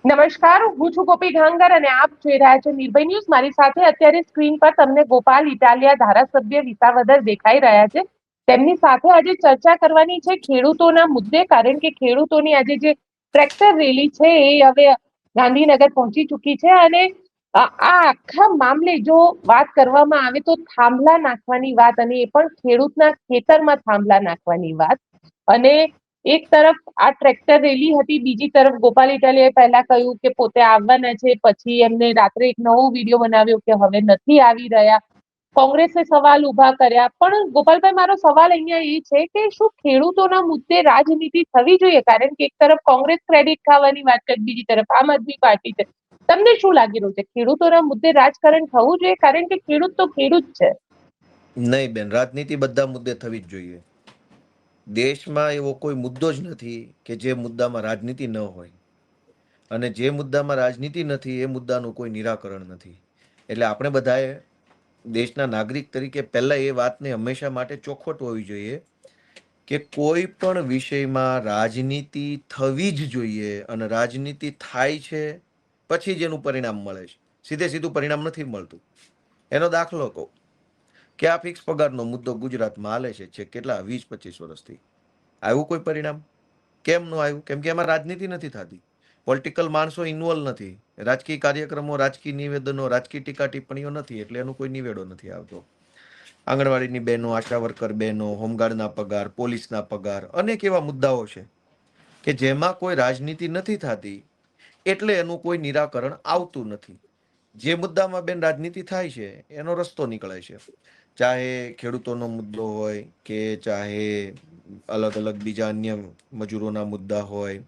નમસ્કાર, હું છું ગોપી ઘાંગર અને આપ જોઈ રહ્યા છો નિર્ભય ન્યૂઝ. મારી સાથે અત્યારે સ્ક્રીન પર તમને ગોપાલ ઇટાલિયા ધારાસભ્ય વિસાવદર દેખાઈ રહ્યા છે. તેમની સાથે આજે ચર્ચા કરવાની છે ખેડૂતોના મુદ્દે, કારણ કે ખેડૂતોની આજે જે ટ્રેક્ટર રેલી છે એ હવે ગાંધીનગર પહોંચી ચૂકી છે અને આ આખા મામલે જો વાત કરવામાં આવે તો થાંભલા નાખવાની વાત, અને એ પણ ખેડૂતના ખેતરમાં થાંભલા નાખવાની વાત. અને એક તરફ આ ટ્રેક્ટર રેલી હતી, બીજી તરફ ગોપાલ ઇટાલિયાએ પહેલા કહ્યું કે પોતે આવવાના છે, પછી એમને રાત્રે એક નવો વિડીયો બનાવ્યો કે હવે નથી આવી રહ્યા. કોંગ્રેસે સવાલ ઉભા કર્યા, પણ ગોપાલભાઈ, મારો સવાલ અહીંયા એ છે કે શું ખેડૂતોના મુદ્દે રાજનીતિ થવી જોઈએ? કારણ કે એક તરફ કોંગ્રેસ ક્રેડિટ ખાવાની વાત કરે, બીજી તરફ આમ આદમી પાર્ટી છે. તમને શું લાગી રહ્યું છે, ખેડૂતોના મુદ્દે રાજકારણ થવું જોઈએ? કારણ કે ખેડૂત તો ખેડૂત છે. નહીં બેન, રાજનીતિ બધા મુદ્દે થવી જ જોઈએ. દેશમાં એવો કોઈ મુદ્દો જ નથી કે જે મુદ્દામાં રાજનીતિ ન હોય, અને જે મુદ્દામાં રાજનીતિ નથી એ મુદ્દાનું કોઈ નિરાકરણ નથી. એટલે આપણે બધાએ દેશના નાગરિક તરીકે પહેલા એ વાતને હંમેશા માટે ચોખવટ હોવી જોઈએ કે કોઈ પણ વિષયમાં રાજનીતિ થવી જ જોઈએ, અને રાજનીતિ થાય છે પછી જ એનું પરિણામ મળે છે. સીધે સીધું પરિણામ નથી મળતું. એનો દાખલો કહું કે આ ફિક્સ પગારનો મુદ્દો ગુજરાતમાં હાલે છે કેટલા 20-25 વર્ષથી. આવ્યું કોઈ પરિણામ? કેમ ન આવ્યું? કેમ કે એમાં રાજનીતિ નથી થતી, પોલિટિકલ માણસો ઇન્વોલ્વ નથી, રાજકીય કાર્યક્રમો, રાજકીય નિવેદનો, રાજકીય ટીકા ટિપ્પણીઓ નથી, એટલે એનો કોઈ નિવેડો નથી આવતો. આંગણવાડીની બહેનો, આશા વર્કર બહેનો, હોમગાર્ડના પગાર, પોલીસના પગાર, અનેક એવા મુદ્દાઓ છે કે જેમાં કોઈ રાજનીતિ નથી થતી, એટલે એનું કોઈ નિરાકરણ આવતું નથી. જે મુદ્દામાં બેન રાજનીતિ થાય છે એનો રસ્તો નીકળે છે, ચાહે ખેડૂતોનો મુદ્દો હોય કે ચાહે અલગ અલગ બીજા અન્ય મજૂરોના મુદ્દા હોય,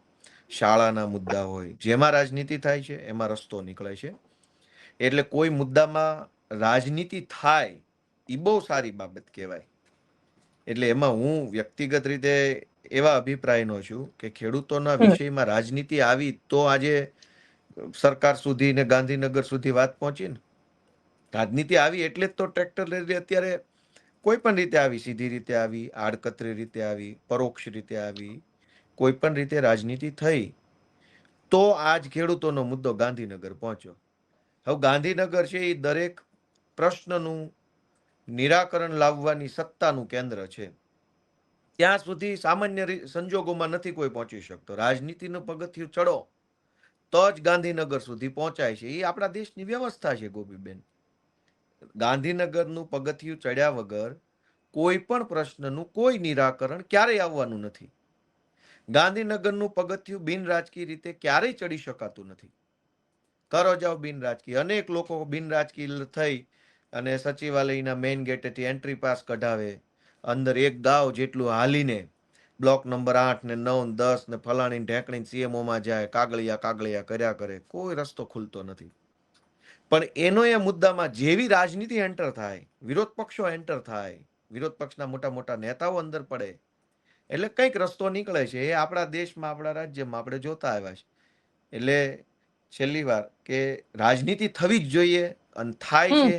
શાળાના મુદ્દા હોય. જેમાં રાજનીતિ થાય છે એમાં રસ્તો નીકળે છે. એટલે કોઈ મુદ્દામાં રાજનીતિ થાય એ બહુ સારી બાબત કહેવાય. એટલે એમાં હું વ્યક્તિગત રીતે એવા અભિપ્રાયનો છું કે ખેડૂતોના વિષયમાં રાજનીતિ આવી તો આજે સરકાર સુધી ને ગાંધીનગર સુધી વાત પહોંચી ને. રાજનીતિ આવી એટલે જ તો ટ્રેક્ટર રેલી અત્યારે કોઈ પણ રીતે આવી, સીધી રીતે આવી, આડકતરી રીતે આવી, પરોક્ષ રીતે આવી, કોઈ પણ રીતે રાજનીતિ થઈ તો આજ ખેડૂતોનો મુદ્દો ગાંધીનગર પહોંચ્યો. હવે ગાંધીનગર છે એ દરેક પ્રશ્નનું નિરાકરણ લાવવાની સત્તાનું કેન્દ્ર છે. ત્યાં સુધી સામાન્ય સંજોગોમાં નથી કોઈ પહોંચી શકતો. રાજનીતિનું પગથિયું ચડો તો જ ગાંધીનગર સુધી પહોંચાય છે. એ આપણા દેશની વ્યવસ્થા છે ગોપીબેન. ગાંધીનગરનું પગથિયું ચડ્યા વગર કોઈ પણ પ્રશ્નનું કોઈ નિરાકરણ ક્યારેય આવવાનું નથી. ગાંધીનગરનું પગથિયું બિન રાજકીય રીતે ક્યારેય ચડી શકાતું નથી. કરો જાઓ બિન રાજકીય. અનેક લોકો બિન રાજકીય થઈ અને સચિવાલયના મેઇન ગેટેથી એન્ટ્રી પાસ કઢાવે, અંદર એક ગાવ જેટલું હાલીને બ્લોક નંબર 8 ને 9 ને 10 ને ફલાણી ઢેકણી સીએમઓમાં જાય, કાગળિયા કાગળિયા કર્યા કરે, કોઈ રસ્તો ખુલતો નથી. પણ એનો એ મુદ્દામાં જેવી રાજનીતિ એન્ટર થાય, વિરોધ પક્ષો એન્ટર થાય, વિરોધ પક્ષના મોટા મોટા નેતાઓ અંદર પડે, એટલે કંઈક રસ્તો નીકળે છે. એ આપણા દેશમાં, આપણા રાજ્યમાં આપણે જોતા આવ્યા છે. એટલે છેલ્લી વાર કે રાજનીતિ થવી જ જોઈએ, અને થાય છે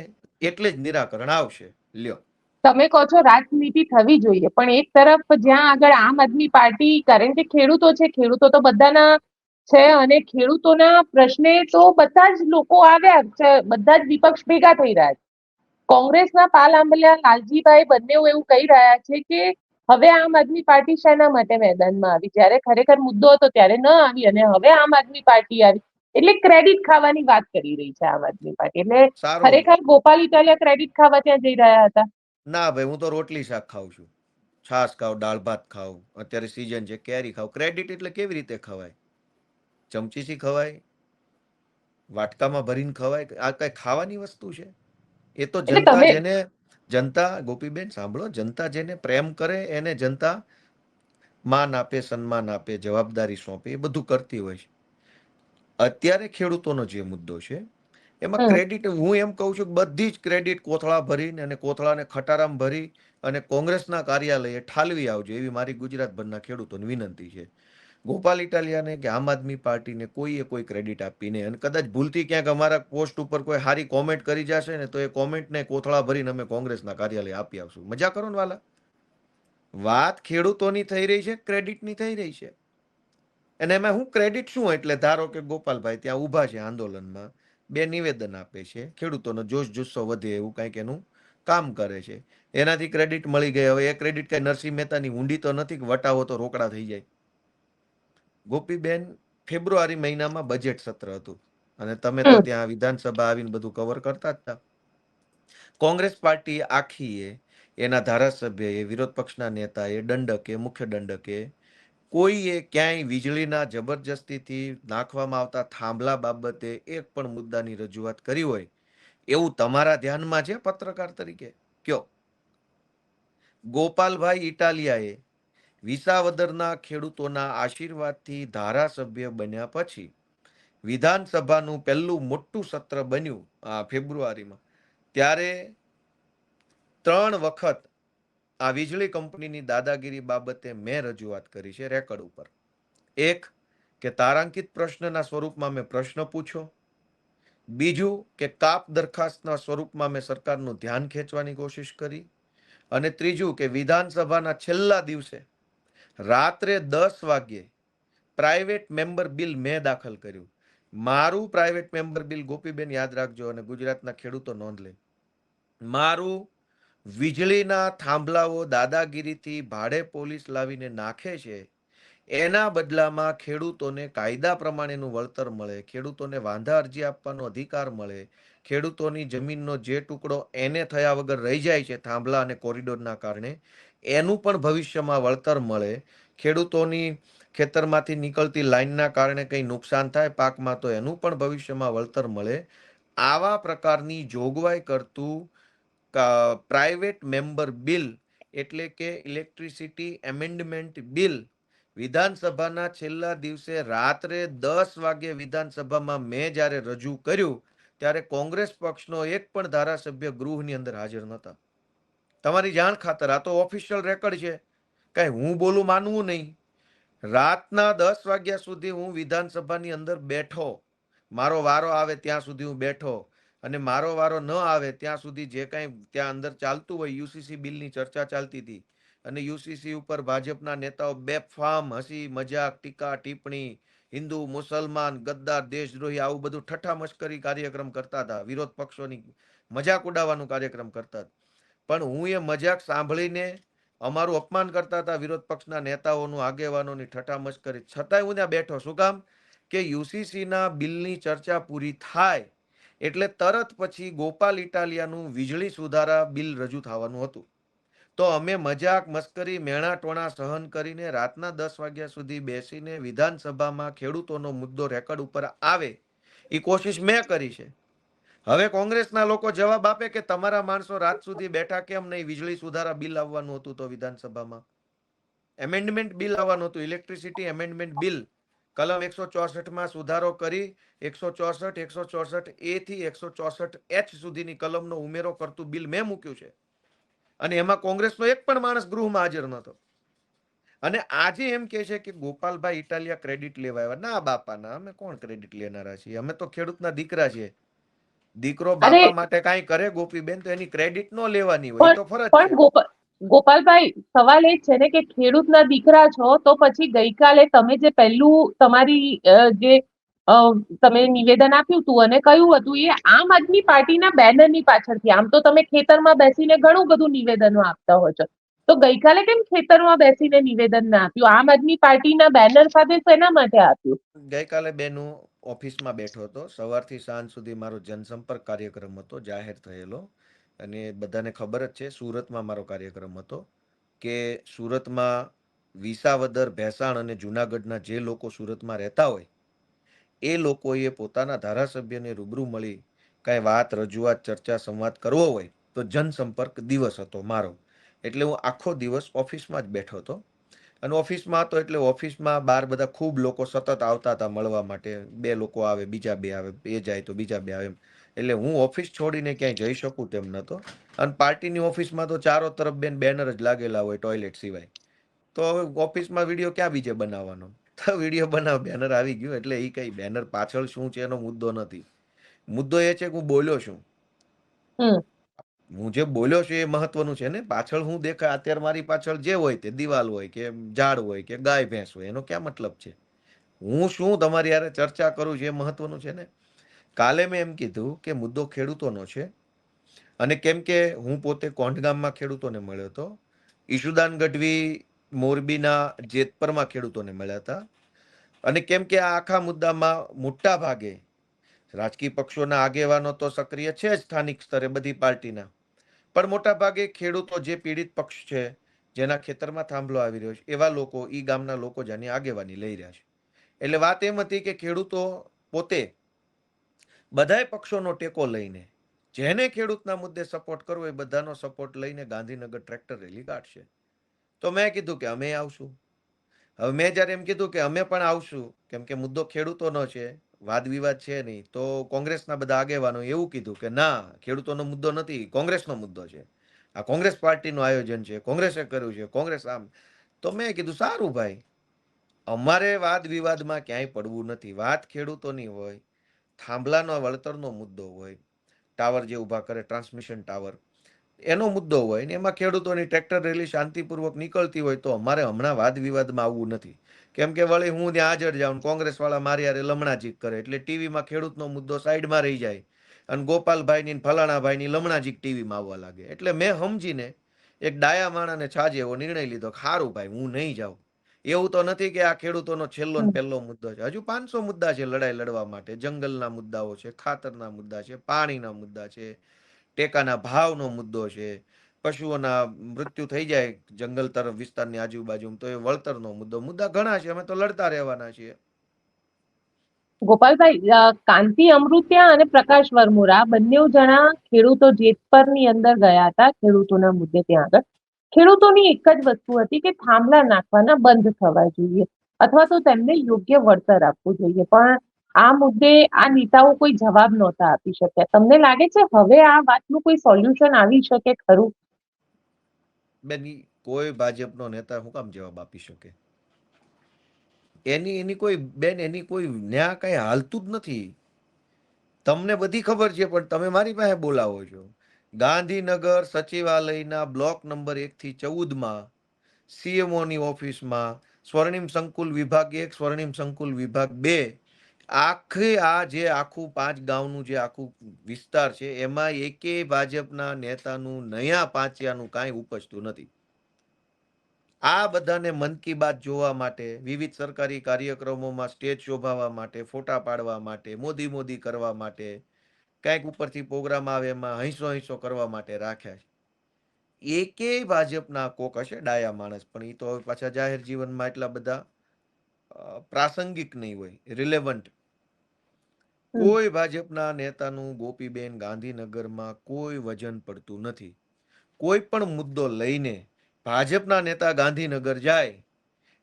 એટલે જ નિરાકરણ આવશે. લ્યો, તમે કહો છો રાજનીતિ થવી જોઈએ, પણ એક તરફ જ્યાં આગળ આમ આદમી પાર્ટી, કારણ કે ખેડૂતો છે, ખેડૂતો તો બધાના છે, અને ખેડૂતોના પ્રશ્ને તો બધા જ લોકો આવ્યા છે, બધા જ વિપક્ષ ભેગા થઈ રહ્યા છે. કોંગ્રેસના પાલ આંબલિયા, લાલજીભાઈ બંને એવું કહી રહ્યા છે કે હવે આમ આદમી પાર્ટી શેના માટે મેદાનમાં આવી, જ્યારે ખરેખર મુદ્દો હતો ત્યારે ન આવી, અને હવે આમ આદમી પાર્ટી આવી એટલે ક્રેડિટ ખાવાની વાત કરી રહી છે આમ આદમી પાર્ટી. એટલે સારું. ખરેખર ગોપાલ ઇટાલિયા ક્રેડિટ ખાવા ત્યાં જઈ રહ્યા હતા? ના ભાઈ, હું તો રોટલી શાક ખાઉં છું, છાશ ખાવ, દાળ ભાત ખાવ, અત્યારે સિઝન છે કેરી ખાવ. ક્રેડિટ એટલે કેવી રીતે ખવાય? ચમચીથી ખવાય? વાટકામાં ભરીને ખવાય? આ કઈ ખાવાની વસ્તુ છે? એ તો એટલે જનતા તમે જેને, જનતા ગોપીબેન સાંભળો, જનતા જેને પ્રેમ કરે એને જનતા માન આપે, સન્માન આપે, જવાબદારી સોંપે, એ બધું કરતી હોય છે. અત્યારે ખેડૂતોનો જે મુદ્દો છે એમાં ક્રેડિટ, હું એમ કહું છું કે બધી જ ક્રેડિટ કોથળા ભરીને અને કોથળાને ખટારામ ભરી અને કોંગ્રેસના કાર્યાલયે ઠાલવી આવજો, એવી મારી ગુજરાતભરના ખેડૂતોની વિનંતી છે. ગોપાલ ઇટાલિયાને કે આમ આદમી પાર્ટીને કોઈએ કોઈ ક્રેડિટ આપીને, અને કદાચ ભૂલથી ક્યાંક અમારા પોસ્ટ ઉપર કોઈ સારી કોમેન્ટ કરી જશે ને તો એ કોમેન્ટને કોથળા ભરીને અમે કોંગ્રેસના કાર્યાલય આપી આવશું. મજા કરો ને વાલા. વાત ખેડૂતોની થઈ રહી છે, ક્રેડિટની થઈ રહી છે. અને એમાં હું ક્રેડિટ શું, એટલે ધારો કે ગોપાલભાઈ ત્યાં ઊભા છે આંદોલનમાં, બે નિવેદન આપે છે, ખેડૂતોનો જોશ જુસ્સો વધે એવું કંઈક એનું કામ કરે છે, એનાથી ક્રેડિટ મળી ગઈ. હવે એ ક્રેડિટ કઈ નરસિંહ મહેતાની ઊંડી તો નથી કે વટાવો તો રોકડા થઈ જાય. ગોપીબેન, ફેબ્રુઆરી મહિનામાં બજેટ સત્ર હતું અને તમે તો ત્યાં વિધાનસભા આવીને બધું કવર કરતા જ હતા. કોંગ્રેસ પાર્ટી આખીએ, એના ધારાસભ્યએ, વિરોધ પક્ષના નેતાએ, દંડકે, મુખ્ય દંડકે, કોઈએ ક્યાંય વીજળીના જબરજસ્તીથી નાખવામાં આવતા થાંભલા બાબતે એક પણ મુદ્દાની રજૂઆત કરી હોય એવું તમારા ધ્યાનમાં છે પત્રકાર તરીકે? કયો. ગોપાલભાઈ ઇટાલિયાએ વિસાવદરના ખેડૂતોના આશીર્વાદથી ધારાસભ્ય બન્યા પછી વિધાનસભાનું પહેલું મોટું સત્ર બન્યું ફેબ્રુઆરીમાં, ત્યારે 3 વખત આ વીજળી કંપનીની દાદાગીરી બાબતે મેં રજૂઆત કરી છે રેકર્ડ ઉપર. એક, કે તારાંકિત પ્રશ્નના સ્વરૂપમાં મેં પ્રશ્ન પૂછ્યો. બીજું, કે કાપ દરખાસ્તના સ્વરૂપમાં મેં સરકારનું ધ્યાન ખેંચવાની કોશિશ કરી. અને ત્રીજું, કે વિધાનસભાના છેલ્લા દિવસે રાત્રે 10 વાગ્યે પ્રાઇવેટ મેમ્બર બિલ મેં દાખલ કર્યું. મારું પ્રાઇવેટ મેમ્બર બિલ, ગોપીબેન યાદ રાખજો અને ગુજરાતના ખેડૂતો નોંધ લે, મારું વીજળીના થાંભલાઓ દાદાગીરીથી ભાડે પોલીસ લાવીને નાખે છે એના બદલામાં ખેડૂતોને કાયદા પ્રમાણેનું વળતર મળે, ખેડૂતોને વાંધા અરજી આપવાનો અધિકાર મળે, ખેડૂતોની જમીનનો જે ટુકડો એને થયા વગર રહી જાય છે થાંભલા અને કોરિડોરના કારણે, એનું પણ ભવિષ્યમાં વળતર મળે, ખેડૂતોની ખેતરમાંથી નીકળતી લાઈનના કારણે કંઈ નુકસાન થાય પાકમાં તો એનું પણ ભવિષ્યમાં વળતર મળે, આવા પ્રકારની જોગવાઈ કરતું પ્રાઇવેટ મેમ્બર બિલ એટલે કે ઇલેક્ટ્રિસિટી એમેન્ડમેન્ટ બિલ વિધાનસભાના છેલ્લા દિવસે રાત્રે 10 વાગે વિધાનસભામાં મેં જ્યારે રજૂ કર્યું ત્યારે કોંગ્રેસ પક્ષનો એક પણ ધારાસભ્ય ગૃહની અંદર હાજર નહોતા. તમારી જાણ ખાતર, આ તો ઓફિશિયલ રેકર્ડ છે, કઈ હું બોલું માનવું નહીં. રાતના 10 વાગ્યા સુધી હું વિધાનસભાની અંદર બેઠો, મારો વારો આવે ત્યાં સુધી હું બેઠો, અને મારો વારો ન આવે ત્યાં સુધી જે કાંઈ ત્યાં અંદર ચાલતું હોય, યુસીસી બિલની ચર્ચા ચાલતી હતી અને યુસીસી ઉપર ભાજપના નેતાઓ બેફામ હસી મજાક, ટીકા ટિપ્પણી, હિન્દુ, મુસલમાન, ગદ્દાર, દેશદ્રોહી, આવું બધું ઠઠ્ઠા મશ્કરી કાર્યક્રમ કરતા હતા, વિરોધ પક્ષોની મજાક ઉડાવવાનું કાર્યક્રમ કરતા હતા. પણ હું એ મજાક સાંભળીને અમારું અપમાન કરતા હતા વિરોધ પક્ષના નેતાઓનું, આગેવાનોની ઠઠ્ઠા મશ્કરી, છતાંય હું ત્યાં બેઠો. શું કામ? કે યુસીસીના બિલની ચર્ચા પૂરી થાય એટલે તરત પછી ગોપાલ ઇટાલિયાનું વીજળી સુધારા બિલ રજૂ થવાનું હતું. તો અમે મજાક, મસ્કરી, મેણા ટોણા સહન કરીને રાતના 10 વાગ્યા સુધી બેસીને વિધાનસભામાં ખેડૂતોનો મુદ્દો રેકર્ડ ઉપર આવે એ કોશિશ મેં કરી છે. હવે કોંગ્રેસના લોકો જવાબ આપે કે તમારા માણસો રાત સુધી બેઠા કેમ નહીં? વીજળી સુધારા બિલ આવવાનું હતું તો વિધાનસભામાં એમેન્ડમેન્ટ બિલ આવવાનું હતું, ઇલેક્ટ્રિસિટી એમેન્ડમેન્ટ બિલ, કલમ 164માં સુધારો કરી 164, 164A થી 164H સુધીની કલમનો ઉમેરો કરતું બિલ મેં મૂક્યું છે અને એમાં કોંગ્રેસનો એક પણ માણસ ગૃહમાં હાજર નહોતો. અને આજે એમ કે છે કે ગોપાલભાઈ ઇટાલિયા ક્રેડિટ લેવા આવ્યા. ના બાપાના, અમે કોણ ક્રેડિટ લેનારા છીએ? અમે તો ખેડૂતના દીકરા છીએ. દીકરો બાપા અરે માટે કાંઈ કરે ગોપીબેન તો એની ક્રેડિટ ન લેવાની હોય, એ પણ તો ફરજ છે. પણ ગોપાલભાઈ, સવાલ એ જ છે ને કે ખેડૂતના દીકરા છો તો પછી ગઈકાલે તમે જે પહેલું તમારી જે અ, તમે નિવેદન આપ્યું હતું અને કહ્યું હતું એ આમ આદમી પાર્ટીના બેનરની પાછળથી, આમ તો તમે ખેતરમાં બેસીને ઘણું બધું નિવેદનો આપતા હો છો, તો ગઈકાલે કેમ ખેતરમાં બેસીને નિવેદન ના આપ્યું? આમ આદમી પાર્ટીના બેનર સાથે શેના માટે આપ્યું? ગઈકાલે બેનું ઓફિસમાં બેઠો હતો, સવારથી સાંજ સુધી મારો જનસંપર્ક કાર્યક્રમ હતો જાહેર થયેલો, અને બધાને ખબર જ છે સુરતમાં મારો કાર્યક્રમ હતો કે સુરતમાં વિસાવદર, ભેસાણ અને જુનાગઢના જે લોકો સુરતમાં રહેતા હોય એ લોકોએ પોતાના ધારાસભ્યને રૂબરૂ મળી કાંઈ વાત, રજૂઆત, ચર્ચા, સંવાદ કરવો હોય તો જનસંપર્ક દિવસ હતો મારો. એટલે હું આખો દિવસ ઓફિસમાં જ બેઠો હતો અને ઓફિસમાં હતો એટલે ઓફિસમાં બહાર બધા ખૂબ લોકો સતત આવતા હતા મળવા માટે. 2 લોકો આવે, બીજા 2 આવે, એ જાય તો બીજા 2 આવે એમ. એટલે હું ઓફિસ છોડીને ક્યાંય જઈ શકું તેમ નહોતો. અને પાર્ટીની ઓફિસમાં તો ચારો તરફ બેનર જ લાગેલા હોય ટોયલેટ સિવાય. તો હવે ઓફિસમાં વિડીયો ક્યાં બીજે બનાવવાનો? તો વિડીયો બનાવ, બેનર આવી ગયું. એટલે એ કઈ બેનર પાછળ શું છે એનો મુદ્દો નથી. મુદ્દો એ છે કે હું બોલ્યો છું. હમ હું જે બોલ્યો છું એ મહત્વનું છે ને. પાછળ હું દેખાય, અત્યારે મારી પાછળ જે હોય તે દિવાલ હોય કે ઝાડ હોય કે ગાય ભેંસ હોય, એનો ક્યાં મતલબ છે? હું શું તમારી યારે ચર્ચા કરું છું એ મહત્વનું છે ને. કાલે મેં એમ કીધું કે મુદ્દો ખેડૂતોનો છે, અને કેમ કે હું પોતે કોંઢ ગામમાં ખેડૂતોને મળ્યો હતો, ઈશુદાન ગઢવી મોરબીના જેતપરમાં ખેડૂતોને મળ્યા હતા, અને કેમ કે આ આખા મુદ્દામાં મોટા ભાગે રાજકીય પક્ષોના આગેવાનો તો સક્રિય છે જ સ્થાનિક સ્તરે બધી પાર્ટીના, પણ મોટા ભાગે ખેડૂતો જે પીડિત પક્ષ છે, જેના ખેતરમાં થાંભલો આવી રહ્યો છે, એવા લોકો ઈ ગામના લોકો જેની આગેવાની લઈ રહ્યા છે. એટલે વાત એમ હતી કે ખેડૂતો પોતે બધાય પક્ષોનો ટેકો લઈને જેને ખેડૂતના મુદ્દે સપોર્ટ કરવો એ બધાનો સપોર્ટ લઈને ગાંધીનગર ટ્રેક્ટર રેલી કાઢશે. તો મેં કીધું કે અમે આવશું. હવે મેં જ્યારે એમ કીધું કે અમે પણ આવશું, કેમ કે મુદ્દો ખેડૂતોનો છે, વાદ વિવાદ છે નહીં, તો કોંગ્રેસના બધા આગેવાનો એવું કીધું કે ના, ખેડૂતોનો મુદ્દો નથી, કોંગ્રેસનો મુદ્દો છે, આ કોંગ્રેસ પાર્ટીનું આયોજન છે, કોંગ્રેસે કર્યું છે, કોંગ્રેસ આમ. તો મેં કીધું સારું ભાઈ, અમારે વાદ વિવાદમાં ક્યાંય પડવું નથી. વાત ખેડૂતોની હોય, થાંભલાનો વળતરનો મુદ્દો હોય, ટાવર જે ઊભા કરે ટ્રાન્સમિશન ટાવર, એનો મુદ્દો હોય ને એમાં ખેડૂતોની ટ્રેક્ટર રેલી શાંતિપૂર્વક નીકળતી હોય, તો અમારે હમણાં વાદ વિવાદમાં આવવું નથી. કેમ કે વળી હું ત્યાં હાજર જાઉં, કોંગ્રેસ વાળા મારી યારે લમણાજીક કરે, એટલે ટીવીમાં ખેડૂતનો મુદ્દો સાઈડમાં રહી જાય, અને ગોપાલભાઈની ફલાણાભાઈની લમણાજીક ટીવીમાં આવવા લાગે. એટલે મેં સમજીને એક ડાયા માણાને છાજે એવો નિર્ણય લીધો, સારું ભાઈ હું નહીં જાઉં. એવું તો નથી કે આ ખેડૂતોનો છેલ્લો ને પહેલો મુદ્દો છે, હજુ 500 મુદ્દા છે લડાઈ લડવા માટે. જંગલના મુદ્દાઓ છે, ખાતરના મુદ્દા છે, પાણીના મુદ્દા છે, ટેકાના ભાવનો મુદ્દો છે, પશુઓના મૃત્યુ થઈ જાય જંગલ તરફ વિસ્તારની આજુબાજુ, તો એ વળતરનો મુદ્દો, મુદ્દા ઘણા છે, અમે તો લડતા રહેવાના છીએ. ગોપાલભાઈ, કાંતિ અમૃત્યા અને પ્રકાશ વરમોરા બંને જણા ખેડૂતો જેતપરની અંદર ગયા હતા ખેડૂતોના મુદ્દે. ત્યાં આગળ ખેડૂતોની એક જ વસ્તુ હતી કે થાંભલા નાખવાના બંધ થવા જોઈએ, અથવા તો તેમને યોગ્ય વળતર આપવું જોઈએ. પણ આ મુદ્દે આ નેતાઓ કોઈ જવાબ નહોતા આપી શક્યા. તમને લાગે છે હવે આ વાતનું કોઈ સોલ્યુશન આવી શકે ખરું? બેન, કોઈ ભાજપનો નેતા શું કામ જવાબ આપી શકે? એની કોઈ બેન, એની કોઈ ન્યા કઈ હાલતું જ નથી. તમને બધી ખબર છે, પણ તમે મારી પાસે બોલાવો છો. ગાંધીનગર સચિવાલયના બ્લોક નંબર 1 થી 14માં સીએમઓની ઓફિસમાં સ્વર્ણિમ સંકુલ વિભાગ 1, સ્વર્ણિમ સંકુલ વિભાગ 2, આખી આ જે આખું 5 ગામનું જે આખું વિસ્તાર છે, એમાં એકેય ભાજપના નેતાનું નયા પાંચિયાનું કાંઈ ઉપજતું નથી. આ બધાને મન કી બાત જોવા માટે, વિવિધ સરકારી કાર્યક્રમોમાં સ્ટેજ શોભાવવા માટે, ફોટા પાડવા માટે, મોદી મોદી કરવા માટે, કંઈક ઉપરથી પ્રોગ્રામ આવે એમાં હૈસો હૈસો કરવા માટે રાખ્યા છે. એકેય ભાજપના કોક હશે ડાયા માણસ, પણ એ તો હવે પાછા જાહેર જીવનમાં એટલા બધા પ્રાસંગિક નહીં હોય, રિલેવન્ટ. કોઈ ભાજપના નેતાનું ગોપીબેન ગાંધીનગરમાં કોઈ વજન પડતું નથી. કોઈ પણ મુદ્દો લઈને ભાજપના નેતા ગાંધીનગર જાય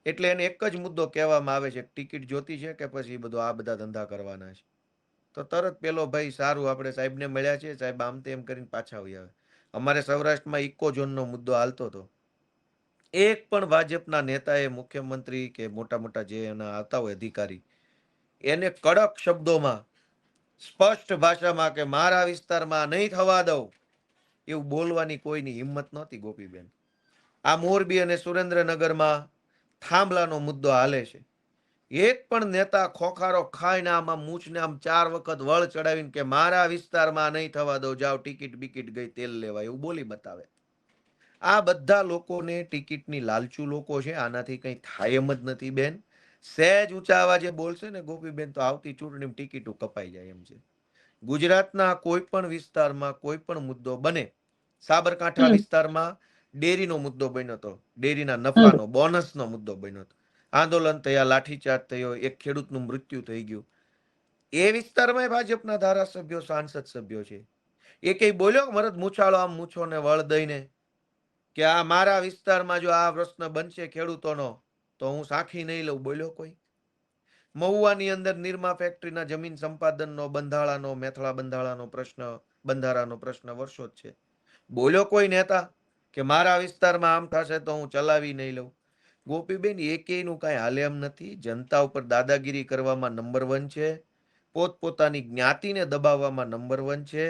એટલે એને એક જ મુદ્દો કહેવામાં આવે છે, ટિકિટ જોતી છે કે પછી બધું આ બધા ધંધા કરવાના છે. તો તરત પેલો ભાઈ સારું આપણે સાહેબને મળ્યા છે, સાહેબ આમ તેમ કરીને પાછા આવી આવે. અમારે સૌરાષ્ટ્રમાં ઇકો ઝોનનો મુદ્દો હાલતો હતો. એક પણ ભાજપના નેતાએ, મુખ્યમંત્રી કે મોટા મોટા જે એના આવતા હોય અધિકારી, એને કડક શબ્દોમાં સ્પષ્ટ ભાષામાં કે મારા વિસ્તારમાં નહીં થવા દઉં એવું બોલવાની કોઈની હિંમત નહોતી. ગોપીબેન, આ મોરબી અને સુરેન્દ્રનગરમાં થાંભલાનો મુદ્દો હાલે છે, એક પણ નેતા ખોખારો ખાઈને આમાં મૂછને આમ 4 વખત વળ ચડાવીને કે મારા વિસ્તારમાં નહીં થવા દો, જાઓ ટિકિટ બિકિટ ગઈ તેલ લેવા, એવું બોલી બતાવે. આ બધા લોકોને ટિકિટની લાલચુ લોકો છે, આનાથી કંઈ થાય એમ જ નથી બેન. સહેજ ઊંચા અવાજે બોલશે ને ગોપીબેન તો આવતી ચૂંટણીમાં ટિકિટો કપાઈ જાય એમ છે. ગુજરાતના કોઈ પણ વિસ્તારમાં કોઈ પણ મુદ્દો બને, સાબરકાંઠા વિસ્તારમાં ડેરીનો મુદ્દો બન્યો હતો, ડેરીના નફાનો બોનસનો મુદ્દો બન્યો હતો, આંદોલન થયા, લાઠીચાર્જ થયો, એક ખેડૂતનું મૃત્યુ થઈ ગયું. એ વિસ્તારમાં ભાજપના ધારાસભ્યો, સાંસદ સભ્યો છે, એ કઈ બોલ્યો મરદ મૂછાળો આમ મૂછોને વળ દઈને કે આ મારા વિસ્તારમાં જો આ પ્રશ્ન બનશે ખેડૂતોનો તો હું સાખી નહીં લઉં? બોલ્યો કોઈ? મહુવાની અંદર નિરમા ફેક્ટરીના જમીન સંપાદનનો, બંધાળાનો, મેથળા બંધાળાનો પ્રશ્ન, બંધારાનો પ્રશ્ન વર્ષો જ છે, બોલ્યો કોઈ નેતા કે મારા વિસ્તારમાં આમ થશે તો હું ચલાવી નહીં લઉં? ગોપીબેન, એકેયનું કાંઈ હાલે એમ નથી. જનતા ઉપર દાદાગીરી કરવામાં નંબર 1 છે, પોતપોતાની જ્ઞાતિને દબાવવામાં નંબર 1 છે,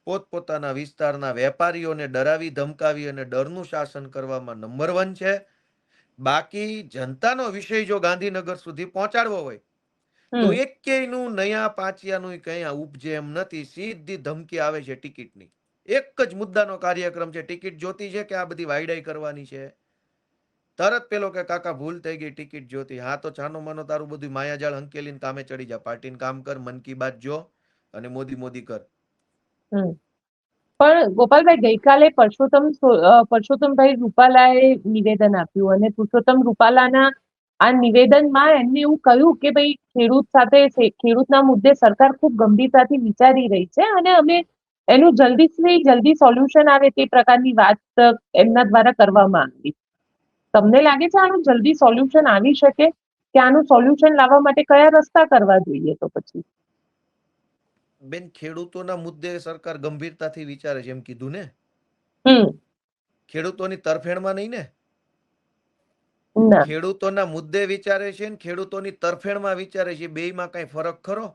પોતપોતાના વિસ્તારના વેપારીઓને ડરાવી ધમકાવી અને ડરનું શાસન કરવામાં નંબર 1 છે. બાકી જનતાનો વિષય જો ગાંધીનગર સુધી પહોંચાડવો હોય તો હમ એકેયનું નયા પાંચિયાનું કઈ ઉપજે એમ નથી. સીધી ધમકી આવે છે ટિકિટની. એક જ મુદ્દાનો કાર્યક્રમ છે, ટિકિટ જોતી છે કે આ બધી વાયડાઈ કરવાની છે. તરત પેલો કે કાકા ભૂલ થઈ ગઈ, ટિકિટ જોતી. હા તો છાનો માનો તારું બધું માયાજાળ હંકેલીને કામે ચડી જા, પાર્ટીને કામ કર, મન કી બાત જો અને મોદી મોદી કર. હમ પણ ગોપાલભાઈ, ગઈકાલે પરસોત્તમભાઈ રૂપાલાએ નિવેદન આપ્યું અને પુરુષોત્તમ રૂપાલાના આ નિવેદનમાં એમને એવું કહ્યું કે ભાઈ ખેડૂતના મુદ્દે સરકાર ખૂબ ગંભીરતાથી વિચારી રહી છે અને અમે એનું જલ્દીથી જલ્દી સોલ્યુશન આવે તે પ્રકારની વાત એમના દ્વારા કરવામાં આવી. તમને લાગે છે આનું જલ્દી સોલ્યુશન આવી શકે કે આનું સોલ્યુશન લાવવા માટે કયા રસ્તા કરવા જોઈએ? તો પછી બેન, ખેડૂતોના મુદ્દે સરકાર ગંભીરતાથી વિચારે છે એમ કીધું ને. હમ ખેડૂતોની તરફેણમાં નહીં ને. ના. ખેડૂતોના મુદ્દે વિચારે છે ને ખેડૂતોની તરફેણમાં વિચારે છે, બેયમાં કઈ ફરક ખરો?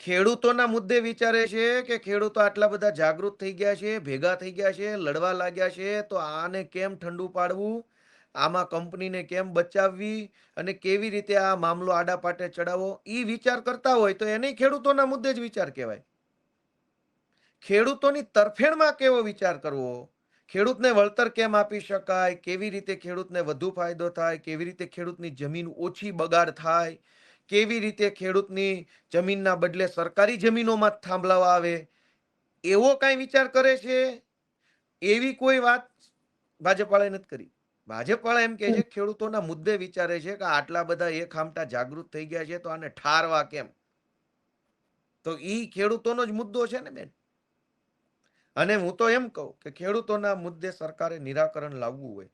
ખેડૂતોના મુદ્દે વિચારે છે કે ખેડૂતો આટલા બધા જાગૃત થઈ ગયા છે, ભેગા થઈ ગયા છે, લડવા લાગ્યા છે, તો આને કેમ ઠંડુ પાડવું, આમાં કંપનીને કેમ બચાવવી અને કેવી રીતે આ મામલો આડા પાટે ચડાવવો, એ વિચાર કરતા હોય તો એને ખેડૂતોના મુદ્દે જ વિચાર કહેવાય. ખેડૂતોની તરફેણમાં કેવો વિચાર કરવો, ખેડૂતને વળતર કેમ આપી શકાય, કેવી રીતે ખેડૂતને વધુ ફાયદો થાય, કેવી રીતે ખેડૂતની જમીન ઓછી બગાડ થાય, કેવી રીતે ખેડૂતની જમીનના બદલે સરકારી જમીનોમાં થાંભલાવા આવે, એવો કઈ વિચાર કરે છે? એવી કોઈ વાત ભાજપવાળાએ નથી કરી. ભાજપવાળા એમ કહે છે ખેડૂતોના મુદ્દે વિચારે છે કે આટલા બધા એક આમટા જાગૃત થઈ ગયા છે તો આને ઠારવા કેમ. તો ઈ ખેડૂતોનો જ મુદ્દો છે ને બેન. અને હું તો એમ કહું કે ખેડૂતોના મુદ્દે સરકારે નિરાકરણ લાવવું હોય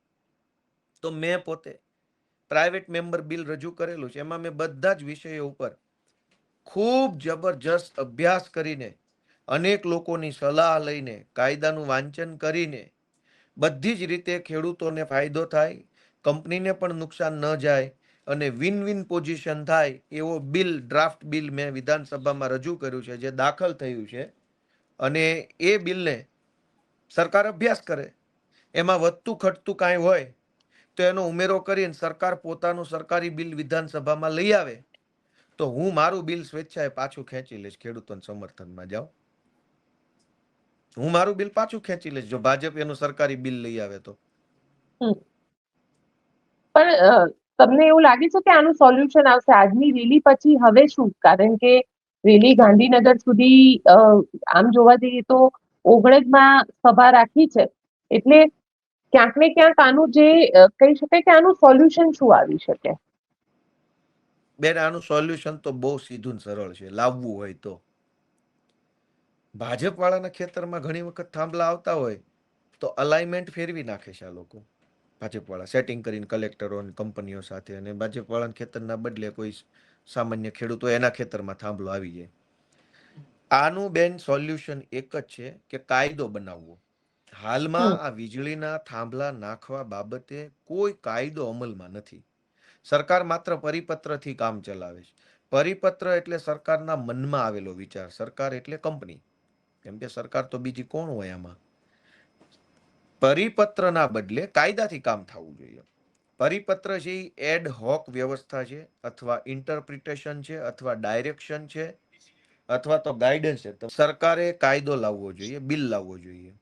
તો મેં પોતે પ્રાઇવેટ મેમ્બર બિલ રજૂ કરેલું છે. એમાં મેં બધા જ વિષયો ઉપર ખૂબ જબરજસ્ત અભ્યાસ કરીને, અનેક લોકોની સલાહ લઈને, કાયદાનું વાંચન કરીને, બધી જ રીતે ખેડૂતોને ફાયદો થાય, કંપનીને પણ નુકસાન ન જાય અને વિન વિન પોઝિશન થાય એવો બિલ, ડ્રાફ્ટ બિલ મેં વિધાનસભામાં રજૂ કર્યું છે, જે દાખલ થયું છે. અને એ બિલને સરકાર અભ્યાસ કરે, એમાં વધતું ખટતું કાંઈ હોય તો એનો ઉમેરો કરીને સરકાર પોતાનું સરકારી બિલ વિધાનસભામાં લઈ આવે તો હું મારું બિલ સ્વેચ્છાએ પાછું ખેંચી લઈશ. ખેડૂતોના સમર્થનમાં જાઓ, હું મારું બિલ પાછું ખેંચી લઈશ જો ભાજપ એનું સરકારી બિલ લઈ આવે તો. પણ તમને એવું લાગે છે કે આનું સોલ્યુશન આવશે આજની રેલી પછી? હવે શું? કારણ કે રેલી ગાંધીનગર સુધી આમ જોવા જઈએ તો ઓગણજમાં સભા રાખી છે, એટલે ક્યાંક ને ક્યાંક આનું જે કહી શકાય કે આનું સોલ્યુશન શું આવી શકે? બેન, આનું સોલ્યુશન તો બહુ સીધું ને સરળ છે, લાવવું હોય તો. ભાજપ વાળાના ખેતરમાં ઘણી વખત થાંભલા આવતા હોય તો અલાઇનમેન્ટ ફેરવી નાખે છે આ લોકો. ભાજપ વાળા સેટિંગ કરીને કલેક્ટરો અને કંપનીઓ સાથે, અને ભાજપ વાળાના ખેતરના બદલે કોઈ સામાન્ય ખેડૂતો એના ખેતરમાં થાંભલો આવી જાય. આનું બેન સોલ્યુશન એક જ છે કે કાયદો બનાવવો. હાલમાં આ વીજળીના થાંભલા નાખવા બાબતે કોઈ કાયદો અમલમાં નથી. સરકાર માત્ર પરિપત્રથી કામ ચલાવે છે. પરિપત્ર એટલે સરકારના મનમાં આવેલો વિચાર. સરકાર એટલે કંપની, કેમ કે સરકાર તો બીજી કોણ હોય આમાં. પરિપત્રના બદલે કાયદાથી કામ થવું જોઈએ. પરિપત્ર છે એ એડ હોક વ્યવસ્થા છે, અથવા ઇન્ટરપ્રિટેશન છે, અથવા ડાયરેક્શન છે, અથવા તો ગાઈડન્સ છે. તો સરકારે કાયદો લાવવો જોઈએ, બિલ લાવવો જોઈએ.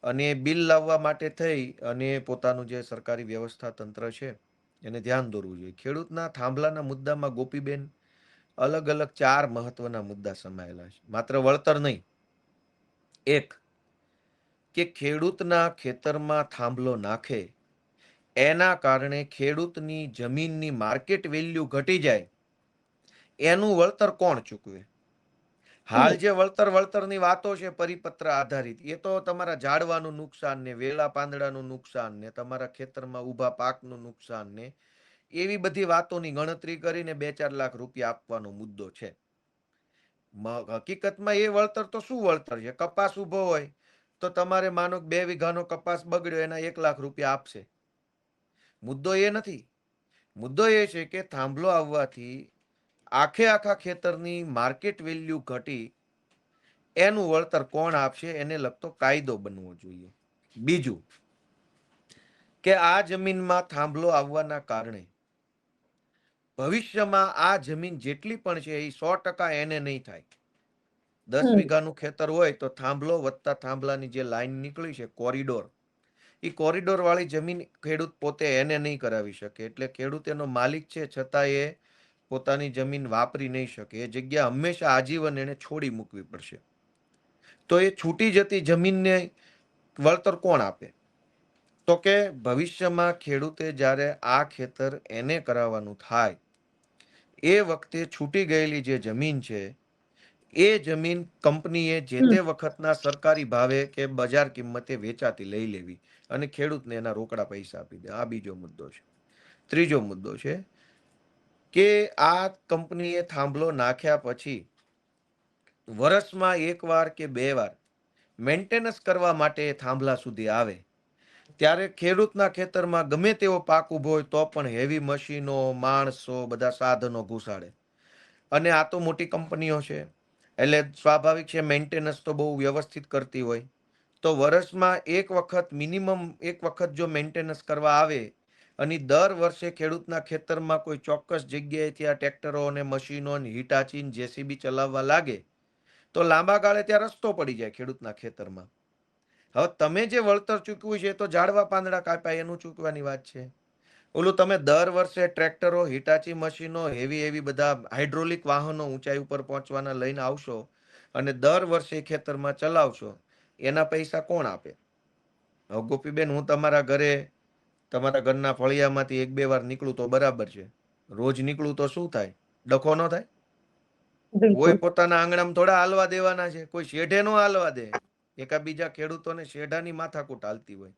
અને બિલ લાવવા માટે થઈ અને પોતાનું જે સરકારી વ્યવસ્થા તંત્ર છે એને ધ્યાન દોરવું જોઈએ. ખેડૂતના થાંભલાના મુદ્દામાં ગોપીબેન અલગ અલગ 4 મહત્વના મુદ્દા સમાયેલા છે, માત્ર વળતર નહીં. એક, કે ખેડૂતના ખેતરમાં થાંભલો નાખે એના કારણે ખેડૂતની જમીનની માર્કેટ વેલ્યુ ઘટી જાય, એનું વળતર કોણ ચૂકવે? હાલ જે વળતરની વાતો છે પરિપત્ર આધારિત, એ તો તમારા ઝાડવાનું નુકસાન ને, વેલા પાંદડાનું નુકસાન ને, તમારા ખેતરમાં ઊભા પાકનું નુકસાન ને, એવી બધી વાતોની ગણતરી કરીને 2-4 લાખ રૂપિયા આપવાનો મુદ્દો છે. હકીકતમાં એ વળતર તો શું વળતર છે? કપાસ ઉભો હોય તો તમારે માનો 2 વીઘાનો કપાસ બગડ્યો, એના 1 લાખ રૂપિયા આપશે. મુદ્દો એ નથી. મુદ્દો એ છે કે થાંભલો આવવાથી આખા ખેતરની માર્કેટ વેલ્યુ ઘટી, એનું વળતર કોણ આપશે એને લગતો કાયદો બનવો જોઈએ. બીજું, કે આ જમીનમાં થાંભલો આવવાના કારણે ભવિષ્યમાં આ જમીન જેટલી પણ છે એ 100% એને નહીં થાય. 10 હમ વીઘાનું ખેતર હોય તો થાંભલો વત્તા થાંભલાની જે લાઈન નીકળી છે કોરિડોર, એ કોરિડોર વાળી જમીન ખેડૂત પોતે એને નહીં કરાવી શકે. એટલે ખેડૂત એનો માલિક છે છતાં એ પોતાની જમીન વાપરી નહીં શકે. એ જગ્યા હંમેશા આજીવન એને છોડી મૂકવી પડશે. તો એ છૂટી જતી જમીનને વળતર કોણ આપે? તો કે ભવિષ્યમાં ખેડૂતે જ્યારે આ ખેતર એને કરાવવાનું થાય એ વખતે છૂટી ગયેલી જે જમીન છે એ જમીન કંપનીએ જે હમ તે વખતના સરકારી ભાવે કે બજાર કિંમતે વેચાતી લઈ લેવી અને ખેડૂતને એના રોકડા પૈસા આપી દે. આ બીજો મુદ્દો છે. ત્રીજો મુદ્દો છે કે આ કંપનીએ થાંભલો નાખ્યા પછી વર્ષમાં એકવાર કે 2 વાર મેન્ટેનન્સ કરવા માટે થાંભલા સુધી આવે ત્યારે ખેડૂતના ખેતરમાં ગમે તેવો પાક ઉભો હોય તો પણ હેવી મશીનો, માણસો, બધા સાધનો ઘુસાડે. અને આ તો મોટી કંપનીઓ છે એટલે સ્વાભાવિક છે મેન્ટેનન્સ તો બહુ વ્યવસ્થિત કરતી હોય. તો વર્ષમાં એક વખત મિનિમમ એક વખત જો મેન્ટેનન્સ કરવા આવે અને દર વર્ષે ખેડૂતના ખેતરમાં કોઈ ચોક્કસ જગ્યાએથી આ ટ્રેક્ટરો અને મશીનો અને હિટાચી જેસીબી ચલાવવા લાગે તો લાંબા ગાળે ત્યાં રસ્તો પડી જાય ખેડૂતના ખેતરમાં. હવે તમે જે વળતર ચૂકવ્યું છે તો ઝાડવા પાંદડા કાપ્યા એનું ચૂકવાની વાત છે. ઓલું તમે દર વર્ષે ટ્રેક્ટરો, હિટાચી મશીનો, હેવી બધા હાઇડ્રોલિક વાહનો ઊંચાઈ ઉપર પહોંચવાના લઈને આવશો અને દર વર્ષે ખેતરમાં ચલાવશો, એના પૈસા કોણ આપે? હવે ગોપીબેન, હું તમારા ઘરના ફળિયામાંથી 1-2 વાર નીકળું તો બરાબર છે. રોજ નીકળું તો શું થાય? ડખો ન થાય? કોઈ બિલકુલ. પોતાના આંગણામાં થોડા હાલવા દેવાના છે? કોઈ શેઢે નો હાલવા દે. એકાબીજા ખેડૂતોને શેઢાની માથાકૂટ હાલતી હોય.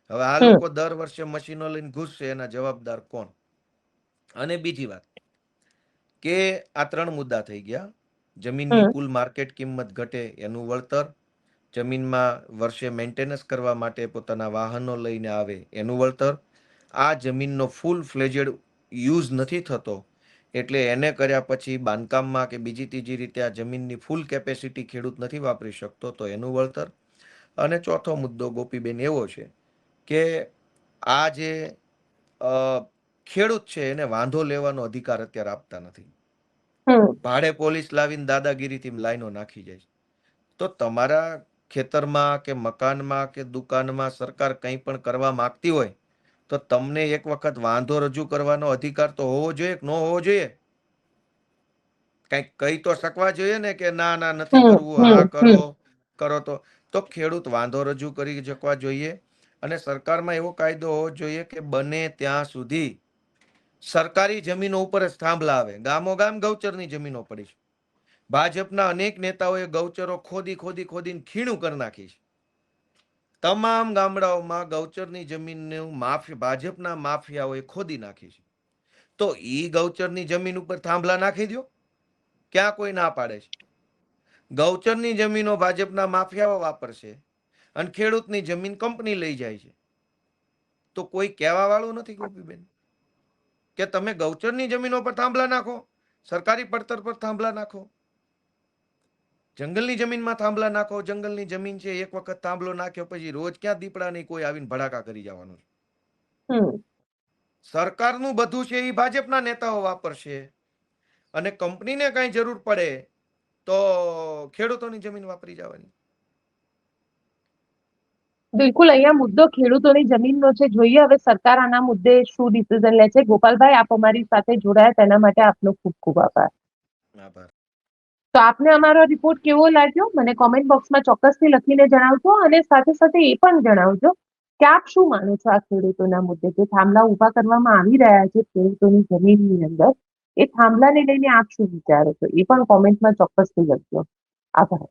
હવે આ હમ લોકો દર વર્ષે મશીનો લઈને ઘૂસશે, એના જવાબદાર કોણ? અને બીજી વાત કે આ 3 મુદ્દા થઈ ગયા. જમીનની હમ કુલ માર્કેટ કિંમત ઘટે એનું વળતર, જમીનમાં વર્ષે મેન્ટેનન્સ કરવા માટે પોતાના વાહનો લઈને આવે એનું વળતર, આ જમીનનો ફૂલ ફ્લેજેડ યુઝ નથી થતો એટલે એને કર્યા પછી બાંધકામમાં કે બીજી ત્રીજી રીતે આ જમીનની ફૂલ કેપેસિટી ખેડૂત નથી વાપરી શકતો તો એનું વળતર. અને ચોથો મુદ્દો ગોપીબેન એવો છે કે આ જે ખેડૂત છે એને વાંધો લેવાનો અધિકાર અત્યારે આપતા નથી. હમ ભાડે પોલીસ લાવીને દાદાગીરીથી લાઈનો નાખી જાય. તો તમારા ખેતરમાં કે મકાનમાં કે દુકાનમાં સરકાર કંઈ પણ કરવા માંગતી હોય તો તમને એક વખત વાંધો રજૂ કરવાનો અધિકાર તો હોવો જોઈએ કે ન હોવો જોઈએ? કંઈક કહી તો શકવા જોઈએ ને કે ના ના નથી હમ કરવું, હા હમ હમ કરો તો ખેડૂત વાંધો રજૂ કરી શકવા જોઈએ. અને સરકારમાં એવો કાયદો હોવો જોઈએ કે બને ત્યાં સુધી સરકારી જમીનો ઉપર જ થાંભલા આવે. ગામોગામ ગૌચરની જમીનો પડી છે. ભાજપના અનેક નેતાઓએ ગૌચરો ખોદીને ખીણું કરી નાખી છે. તમામ ગામડાઓમાં ગૌચરની જમીનનું ભાજપના માફિયાઓએ ખોદી નાખી છે. તો ઈ ગૌચરની જમીન ઉપર થાંભલા નાખી દો, ક્યાં કોઈ ના પાડે છે? ગૌચરની જમીનો ભાજપના માફિયાઓ વાપરશે અને ખેડૂતની જમીન કંપની લઈ જાય છે. તો કોઈ કહેવા વાળું નથી ગોપીબેન કે તમે ગૌચરની જમીનો પર થાંભલા નાખો, સરકારી પડતર પર થાંભલા નાખો, જંગલની જમીનમાં થાંભલા નાખો. જંગલની જમીન છે, એક વખત થાંભલો નાખ્યો પછી રોજ ક્યાં દીપડા નહીં કોઈ આવીને ભડાકા કરી જવાનું છે. હમ સરકારનું બધું છે એ ભાજપના નેતાઓ વાપરશે અને કંપનીને કઈ જરૂર પડે તો ખેડૂતોની જમીન વાપરી જવાની. બિલકુલ, અહીંયા મુદ્દો ખેડૂતોની જમીનનો છે. જોઈએ હવે સરકાર આના મુદ્દે શું ડિસિઝન લે છે. ગોપાલભાઈ, આપ અમારી સાથે જોડાયા તેના માટે આપનો ખૂબ ખૂબ આભાર. આભાર. તો આપને અમારો રિપોર્ટ કેવો લાગ્યો મને કોમેન્ટ બોક્સમાં ચોક્કસથી લખીને જણાવજો અને સાથે સાથે એ પણ જણાવજો કે આપ શું માનો છો આ ખેડૂતોના મુદ્દે જે થાંભલા ઉભા કરવામાં આવી રહ્યા છે ખેડૂતોની જમીનની અંદર, એ થાંભલાને લઈને આપ શું વિચારો છો એ પણ કોમેન્ટમાં ચોક્કસથી લખજો. આભાર.